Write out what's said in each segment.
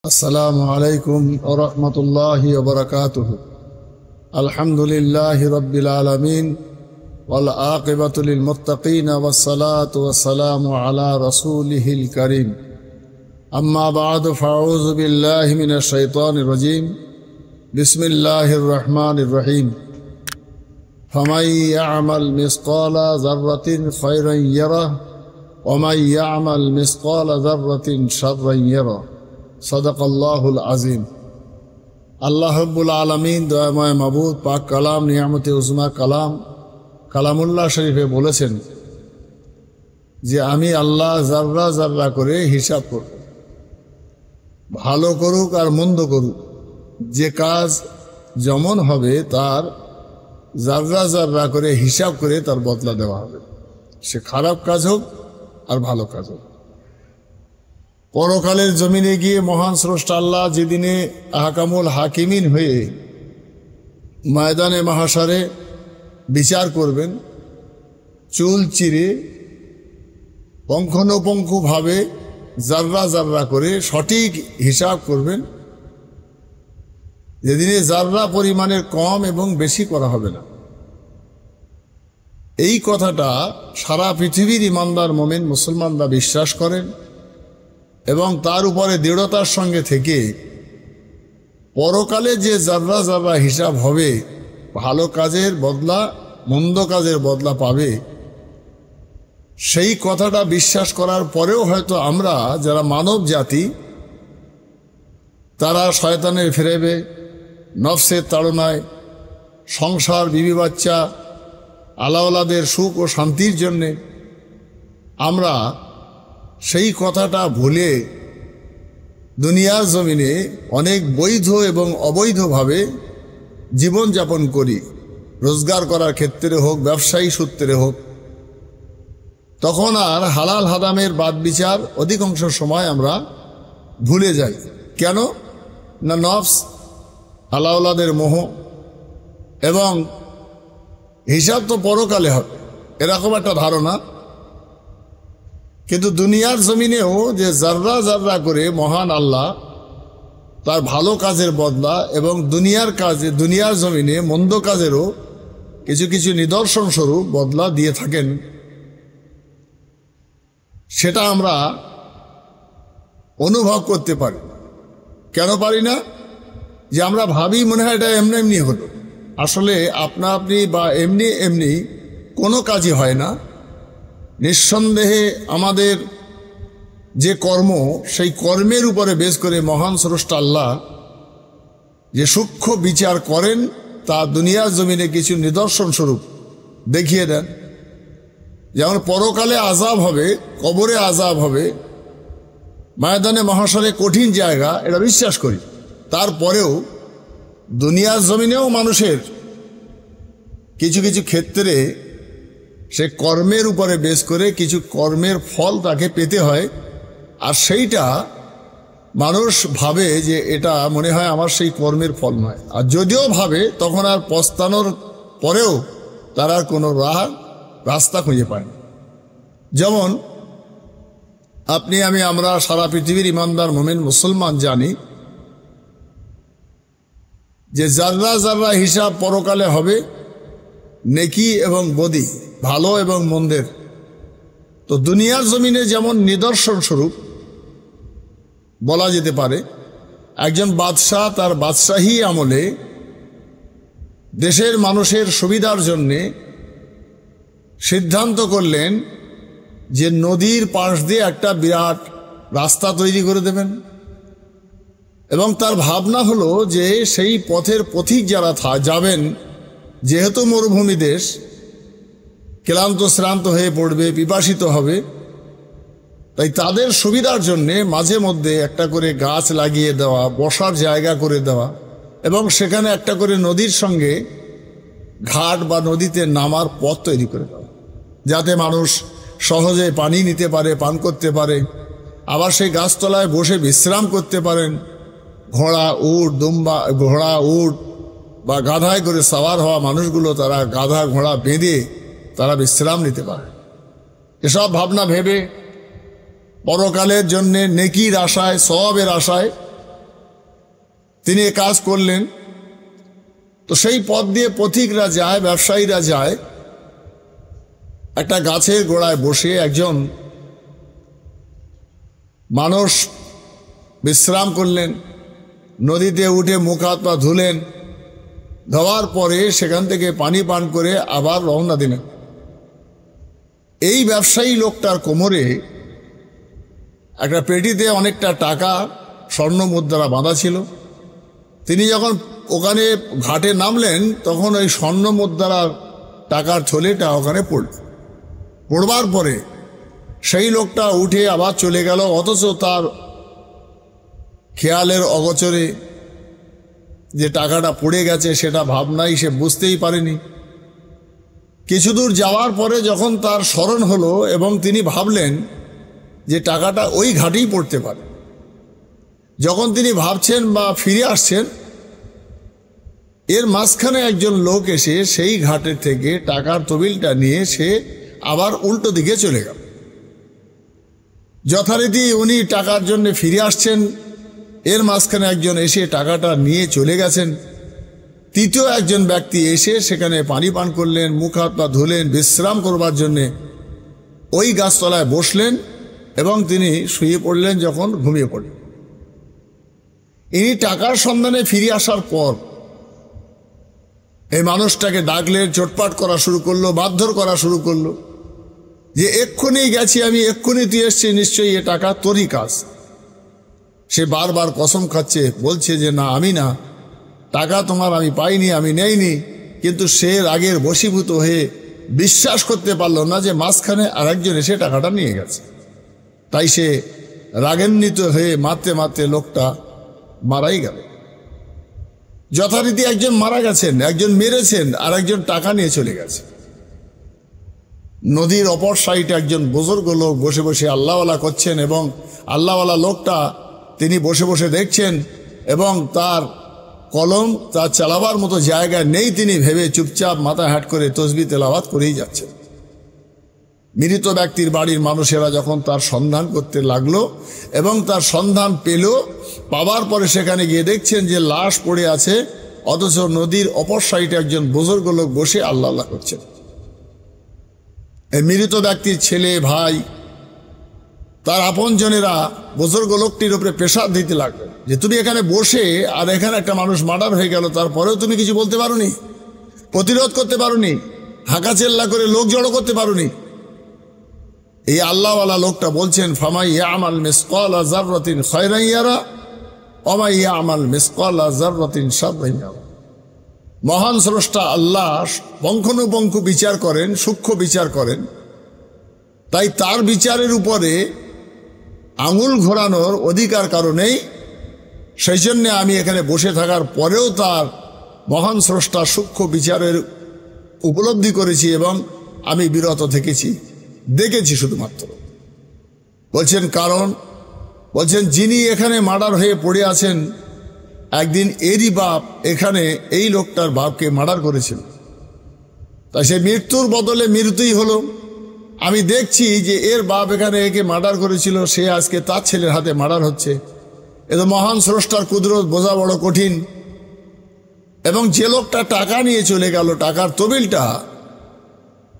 السلام عليكم ورحمة الله وبركاته. الحمد لله رب العالمين والعاقبة للمتقين والصلاة والسلام على رسوله الكريم. أما بعد فأعوذ بالله من الشيطان الرجيم. بسم الله الرحمن الرحيم. فمن يعمل مثقال ذرة خيرا يره ومن يعمل مثقال ذرة شرا يره. সদাকাল্লাহুল আজিম। আল্লাহ রাব্বুল আলামিন দয়াময় মাবুদ পাক কালাম নিয়ামতে উজমা কালামুল্লাহ শরীফে বলেছেন যে আমি আল্লাহ জাররা জাররা করে হিসাব করব, ভালো করুক আর মন্দ করুক, যে কাজ যেমন হবে তার জাররা জাররা করে হিসাব করে তার বদলা দেওয়া হবে, সে খারাপ কাজ হোক আর ভালো কাজ হোক। পরকালের জমিনে গিয়ে মহান স্রষ্টা আল্লাহ যেদিনে আহকামুল হাকিমিন হয়ে ময়দানে মাহশারে বিচার করবেন, চুল চিরে পঙ্খানুপুঙ্খভাবে জাররা জাররা করে সঠিক হিসাব করবেন, যেদিনে জাররা পরিমাণের কম এবং বেশি করা হবে না। এই কথাটা সারা পৃথিবীর ইমানদার মুমিন মুসলমানরা বিশ্বাস করেন এবং তার উপরে দৃঢ়তার সঙ্গে থেকে পরকালে যে জাররা জাররা হিসাব হবে, ভালো কাজের বদলা মন্দ কাজের বদলা পাবে, সেই কথাটা বিশ্বাস করার পরেও হয়তো আমরা যারা মানব জাতি তারা শয়তানের ফেরেবে, নফসের তাড়নায়, সংসার বিবি বাচ্চা আলাওলাদের সুখ ও শান্তির জন্যে আমরা সেই কথাটা ভুলে দুনিয়ার জমিনে অনেক বৈধ এবং অবৈধভাবে জীবনযাপন করি, রোজগার করার ক্ষেত্রে হোক, ব্যবসায়ী সূত্রে হোক। তখন আর হালাল হারামের বাদ বিচার অধিকাংশ সময় আমরা ভুলে যাই। কেন না, নফস আলাওলাদের মোহ এবং হিসাব তো পরকালে হবে এরকম একটা ধারণা। কিন্তু দুনিয়ার জমিনেও যে জাররা জাররা করে মহান আল্লাহ তার ভালো কাজের বদলা এবং দুনিয়ার জমিনে মন্দ কাজেরও কিছু কিছু নিদর্শন স্বরূপ বদলা দিয়ে থাকেন, সেটা আমরা অনুভব করতে পারি। কেন পারি না? যে আমরা ভাবি মনে হয় এটা এমনি এমনি হলো। আসলে আপনা আপনি বা এমনি এমনি কোনো কাজই হয় না। নিঃসন্দেহে আমাদের যে কর্ম, সেই কর্মের উপরে বেশ করে মহান স্রষ্টা আল্লাহ যে সূক্ষ্ম বিচার করেন তা দুনিয়ার জমিনে কিছু নিদর্শন স্বরূপ দেখিয়ে দেন। যেমন পরকালে আযাব হবে, কবরে আযাব হবে, ময়দানে মাহশারে কঠিন জায়গা, এটা বিশ্বাস করি। তারপরেও দুনিয়ার জমিনেও মানুষের কিছু কিছু ক্ষেত্রে সে কর্মের উপরে বেশ করে কিছু কর্মের ফল তাকে পেতে হয়, আর সেইটা মানুষ ভাবে যে এটা মনে হয় আমার সেই কর্মের ফল নয়। আর যদিও ভাবে তখন আর পস্তানোর পরেও তার আর কোনো রাস্তা খুঁজে পায় না। যেমন আপনি আমরা সারা পৃথিবীর ইমানদার মুমিন মুসলমান জানি যে জাররা জাররা হিসাব পরকালে হবে, নেকি এবং বদি, ভালো এবং মন্দের। তো দুনিয়ার জমিনে যেমন নিদর্শন স্বরূপ বলা যেতে পারে, একজন বাদশাহ তার বাদশাহী আমলে দেশের মানুষের সুবিধার জন্যে সিদ্ধান্ত করলেন যে নদীর পাশ দিয়ে একটা বিরাট রাস্তা তৈরি করে দেবেন, এবং তার ভাবনা হলো যে সেই পথের পথিক যারা যাবেন, যেহেতু মরুভূমি দেশ, ক্লান্ত শ্রান্ত হয়ে পড়বে, পিপাসিত হবে, তাই তাদের সুবিধার জন্যে মাঝে মধ্যে একটা করে গাছ লাগিয়ে দেওয়া, বসার জায়গা করে দেওয়া, এবং সেখানে একটা করে নদীর সঙ্গে ঘাট বা নদীতে নামার পথ তৈরি করে দেওয়া, যাতে মানুষ সহজে পানি নিতে পারে, পান করতে পারে, আবার সেই গাছতলায় বসে বিশ্রাম করতে পারেন। ঘোড়া উট বা গাধায় করে সাওয়ার হওয়া মানুষগুলো তারা গাধা ঘোড়া বেঁধে তারা বিশ্রাম নিতে পারে। এসব ভাবনা ভেবে পরকালের জন্যে নেকির আশায়, সওয়াবের আশায় তিনি এ কাজ করলেন। তো সেই পথ দিয়ে পথিকরা যায়, ব্যবসায়ীরা যায়। একটা গাছের গোড়ায় বসে একজন মানুষ বিশ্রাম করলেন, নদীতে উঠে মুখ হাত পা ধুলেন, ধোয়ার পরে সেখান থেকে পানি পান করে আবার রওনা দিলেন। এই ব্যবসায়ী লোকটার কোমরে একটা পেটিতে অনেকটা টাকা স্বর্ণ মুদ্রা বাঁধা ছিল। তিনি যখন ওখানে ঘাটে নামলেন তখন ওই স্বর্ণ মুদ্রার টাকার থলেটা ওখানে পড়বার পরে সেই লোকটা উঠে আবার চলে গেল, অথচ তার খেয়ালের অগোচরে যে টাকাটা পড়ে গেছে সেটা ভাবনাই, সে বুঝতেই পারেনি। কিছু দূর যাওয়ার পরে যখন তার স্মরণ হলো এবং তিনি ভাবলেন যে টাকাটা ওই ঘাটেই পড়তে পারে, যখন তিনি ভাবছেন বা ফিরে আসছেন, এর মাঝখানে একজন লোক এসে সেই ঘাটের থেকে টাকার তবিলটা নিয়ে সে আবার উল্টো দিকে চলে গেল। যথারীতি উনি টাকার জন্য ফিরে আসছেন, এর মাঝখানে একজন এসে টাকাটা নিয়ে চলে গেছেন। তৃতীয় একজন ব্যক্তি এসে সেখানে পানি পান করলেন, মুখ হাত পা ধুলেন, বিশ্রাম করবার জন্যে ওই গাছতলায় বসলেন এবং তিনি শুয়ে পড়লেন। যখন ঘুমিয়ে পড়লেন, ইনি টাকার সন্ধানে ফিরে আসার পর এই মানুষটাকে ডাকলেন, চোটপাট করা শুরু করলো, মারধর করা শুরু করলো যে এক্ষুনি গেছি আমি, এক্ষুনি তুই এসছি, নিশ্চয়ই এ টাকা তোরই কাজ। সে বারবার কসম খাচ্ছে, বলছে যে না, আমি না, টাকা তোমার আমি পাইনি, আমি নেইনি। কিন্তু সে রাগের বশীভূত হয়ে বিশ্বাস করতে পারল না যে মাঝখানে আরেকজন এসে টাকাটা নিয়ে গেছে। তাই সে রাগান্বিত হয়ে মারতে মারতে লোকটা মারাই গেল। যথারীতি একজন মারা গেছেন, একজন মেরেছেন, আর একজন টাকা নিয়ে চলে গেছে। নদীর অপর সাইডে একজন বুজুর্গ লোক বসে বসে আল্লাহওয়ালা করছেন এবং আল্লাহওয়ালা লোকটা তিনি বসে বসে দেখছেন এবং তার কলম তার চালাবার মতো জায়গায় নেই। তিনি ভেবে চুপচাপ মাথা হ্যাট করে তসবিহ তেলাওয়াত করেই যাচ্ছেন। মৃত ব্যক্তির বাড়ির মানুষেরা যখন তার সন্ধান করতে লাগলো এবং তার সন্ধান পেল, পাওয়ার পরে সেখানে গিয়ে দেখছেন যে লাশ পড়ে আছে, অথচ নদীর অপর সাইডে একজন বুজুর্গ লোক বসে আল্লাহ আল্লাহ করছেন। এই মৃত ব্যক্তির ছেলে, ভাই, তার আপনজনেরা বুজুর্গ লোকটির উপরে প্রেসার দিতে লাগলো যে তুমি এখানে বসে আর এখানে একটা মানুষ মার্ডার হয়ে গেল, তারপরেও তুমি কিছু বলতে পারোনি, প্রতিরোধ করতে পারোনি, হাঁকা চেল্লা করে লোক জড়ো করতে পারোনি। এই আল্লাহওয়ালা লোকটা বলছেন, ফামাই ইয়ামাল মিসকালা যাররাতিন খায়রান ইয়ারা ওয়া মাই ইয়ামাল মিসকালা যাররাতিন শাররান ইয়ারা। মহান স্রষ্টা আল্লাহ পঙ্খানুপুঙ্খ বিচার করেন, সূক্ষ্ম বিচার করেন। তাই তার বিচারের উপরে আঙুল ঘোরানোর অধিকার কারণেই, সেই জন্যে আমি এখানে বসে থাকার পরেও তার মহান স্রষ্টা সূক্ষ্ম বিচারের উপলব্ধি করেছি এবং আমি বিরত থেকেছি, দেখেছি শুধুমাত্র। বলছেন কারণ, বলছেন যিনি এখানে মার্ডার হয়ে পড়ে আছেন, একদিন এরই বাপ এখানে এই লোকটার বাপকে মার্ডার করেছিল। তাই সে মৃত্যুর বদলে মৃত্যুই হলো। আমি দেখছি যে এর বাপ এখানে একে মার্ডার করেছিল, সে আজকে তার ছেলের হাতে মার্ডার হচ্ছে। এ তো মহান স্রষ্টার কুদরত বোঝা বড় কঠিন। এবং যে লোকটা টাকা নিয়ে চলে গেল, টাকার তবিলটা,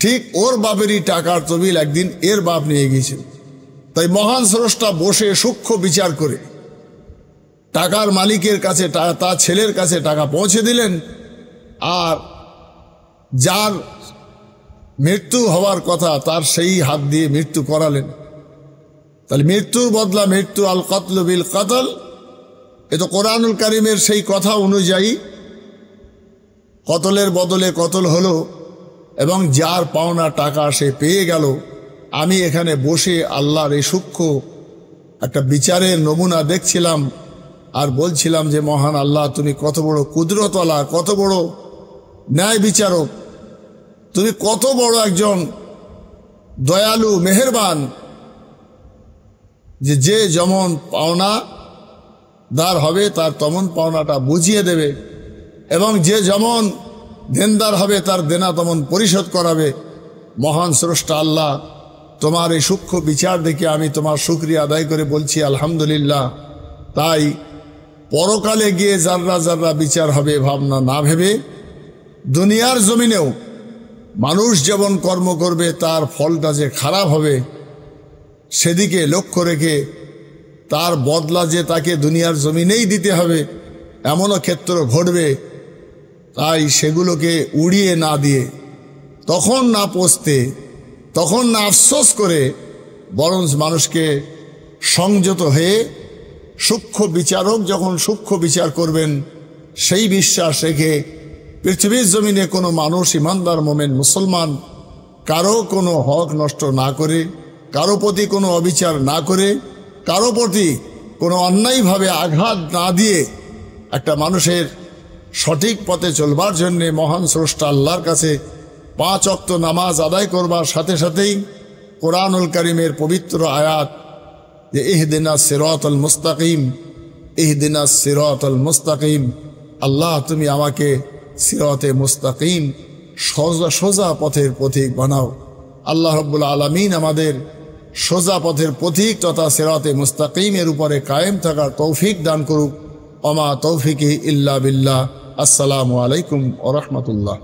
ঠিক ওর বাপেরই টাকার তবিল একদিন এর বাপ নিয়ে গিয়েছিল। তাই মহান স্রষ্টা বসে সূক্ষ্ম বিচার করে টাকার মালিকের কাছে, তার ছেলের কাছে টাকা পৌঁছে দিলেন, আর যার মৃত্যু হওয়ার কথা তার সেই হাত দিয়ে মৃত্যু করালেন। তাহলে মৃত্যুর বদলা মৃত্যু, আল কতল বিল কতল, এ তো কোরআনুল কারিমের সেই কথা অনুযায়ী কতলের বদলে কতল হলো এবং যার পাওনা টাকা সে পেয়ে গেল। আমি এখানে বসে আল্লাহর এই সূক্ষ্ম একটা বিচারের নমুনা দেখছিলাম আর বলছিলাম যে মহান আল্লাহ, তুমি কত বড় কুদরতওয়ালা, কত বড় ন্যায় বিচারক, তুমি কত বড় একজন দয়ালু, মেহেরবান, যে যেমন পাওনাদার হবে তার তেমন পাওনাটা বুঝিয়ে দেবে এবং যে যেমন দেনদার হবে তার দেনা তেমন পরিশোধ করাবে। মহান স্রষ্টা আল্লাহ, তোমার এই সূক্ষ্ম বিচার দেখে আমি তোমার শুকরিয়া আদায় করে বলছি আলহামদুলিল্লাহ। তাই পরকালে গিয়ে যাররা যাররা বিচার হবে ভাবনা না ভেবে দুনিয়ার জমিনেও মানুষ যেমন কর্ম করবে তার ফলটা যে খারাপ হবে সেদিকে লক্ষ্য রেখে তার বদলা যে তাকে দুনিয়ার জমিনেই দিতে হবে এমনও ক্ষেত্র ঘটবে। তাই সেগুলোকে উড়িয়ে না দিয়ে, তখন না পৌঁছতে, তখন না আফসোস করে, বরং মানুষকে সংযত হয়ে সূক্ষ্ম বিচারক যখন সূক্ষ্ম বিচার করবেন সেই বিশ্বাস রেখে পৃথিবীর জমিনে কোনো মানুষ ইমানদার মোমেন মুসলমান কারো কোনো হক নষ্ট না করে, কারো প্রতি কোনো অবিচার না করে, কারো প্রতি কোনো অন্যায়ভাবে আঘাত না দিয়ে একটা মানুষের সঠিক পথে চলবার জন্যে মহান স্রষ্টা আল্লাহর কাছে 5 ওয়াক্ত নামাজ আদায় করবার সাথে সাথেই কোরআনুল কারীমের পবিত্র আয়াত যে ইহদিনাস সিরাতাল মুস্তাকিম, ইহদিনাস সিরাতাল মুস্তাকিম, আল্লাহ তুমি আমাকে সিরাতে মুস্তাকিম সোজা সোজা পথের পথিক বানাও। আল্লাহ রাব্বুল আলামিন আমাদের সোজা পথের পথিক তথা সিরাতে মুস্তাকিমের উপরে কায়েম থাকার তৌফিক দান করুক। ওমা তৌফিকি ইল্লা বিল্লাহ। আসসালামু আলাইকুম ওয়া রাহমাতুল্লাহ।